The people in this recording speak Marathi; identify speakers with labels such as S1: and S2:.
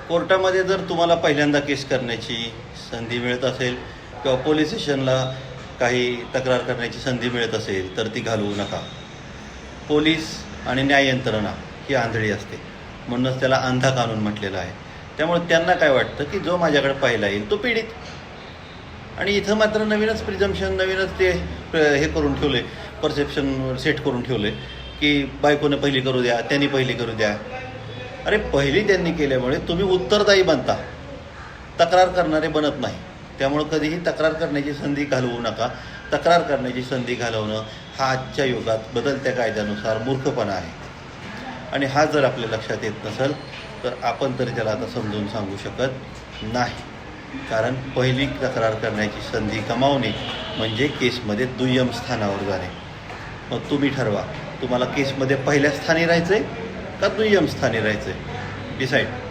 S1: कोर्टामध्ये जर तुम्हाला पहिल्यांदा केस करण्याची संधी मिळत असेल किंवा पोलीस स्टेशनला काही तक्रार करण्याची संधी मिळत असेल तर ती घालवू नका. पोलीस आणि न्याय यंत्रणा ही आंधळी असते, म्हणूनच त्याला अंधा कानून म्हटलेलं आहे. त्यामुळे त्यांना काय वाटतं की जो माझ्याकडे पहिला येईल तो पीडित. आणि इथं मात्र नवीनच प्रिझम्पशन, नवीनच ते हे करून ठेवले, परसेप्शन सेट करून ठेवले की बायकोनं पहिली करू द्या, त्यांनी पहिली करू द्या. अरे पहिली त्यांनी केल्यामुळे तुम्ही उत्तरदायी बनता, तक्रार करणारे बनत नाही. त्यामुळं कधीही तक्रार करण्याची संधी घालवू नका. तक्रार करण्याची संधी घालवणं हा आजच्या युगात बदलत्या कायद्यानुसार मूर्खपणा आहे. आणि हा जर आपल्या लक्षात येत नसेल तर आपण तरी त्याला आता समजून सांगू शकत नाही. कारण पहिली तक्रार करण्याची संधी गमावणे म्हणजे केसमध्ये दुय्यम स्थानावर जाणे. मग तुम्ही ठरवा, तुम्हाला केसमध्ये पहिल्या स्थानी राहायचं आहे का दुय्यम स्थानी राहायचं आहे, डिसाईड.